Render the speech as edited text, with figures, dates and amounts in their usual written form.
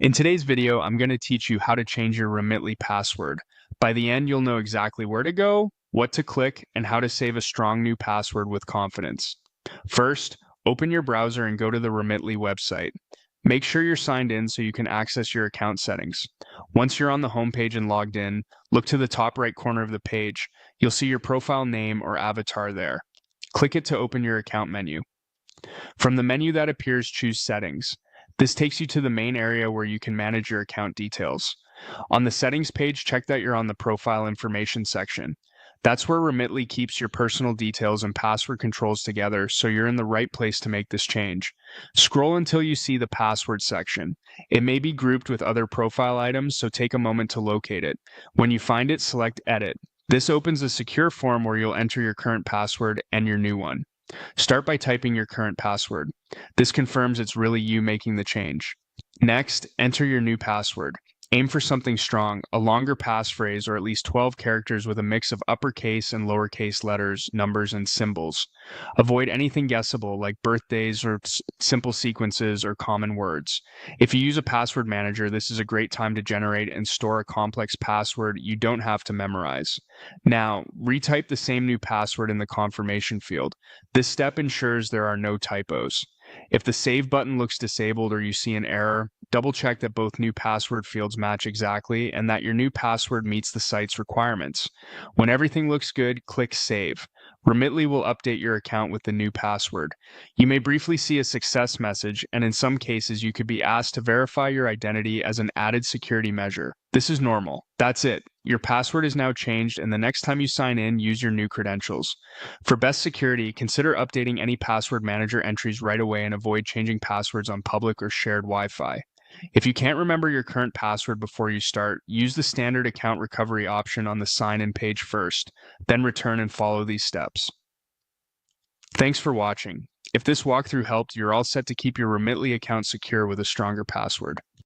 In today's video, I'm going to teach you how to change your Remitly password. By the end, you'll know exactly where to go, what to click, and how to save a strong new password with confidence. First, open your browser and go to the Remitly website. Make sure you're signed in so you can access your account settings. Once you're on the homepage and logged in, look to the top right corner of the page. You'll see your profile name or avatar there. Click it to open your account menu. From the menu that appears, choose Settings. This takes you to the main area where you can manage your account details. On the Settings page, check that you're on the Profile Information section. That's where Remitly keeps your personal details and password controls together, so you're in the right place to make this change. Scroll until you see the Password section. It may be grouped with other profile items, so take a moment to locate it. When you find it, select Edit. This opens a secure form where you'll enter your current password and your new one. Start by typing your current password. This confirms it's really you making the change. Next, enter your new password. Aim for something strong, a longer passphrase or at least 12 characters with a mix of uppercase and lowercase letters, numbers, and symbols. Avoid anything guessable like birthdays or simple sequences or common words. If you use a password manager, this is a great time to generate and store a complex password you don't have to memorize. Now, retype the same new password in the confirmation field. This step ensures there are no typos. If the Save button looks disabled or you see an error, double check that both new password fields match exactly and that your new password meets the site's requirements. When everything looks good, click Save. Remitly will update your account with the new password. You may briefly see a success message, and in some cases, you could be asked to verify your identity as an added security measure. This is normal. That's it. Your password is now changed, and the next time you sign in, use your new credentials. For best security, consider updating any password manager entries right away and avoid changing passwords on public or shared Wi-Fi. If you can't remember your current password before you start, use the standard account recovery option on the sign-in page first, then return and follow these steps. Thanks for watching. If this walkthrough helped, you're all set to keep your Remitly account secure with a stronger password.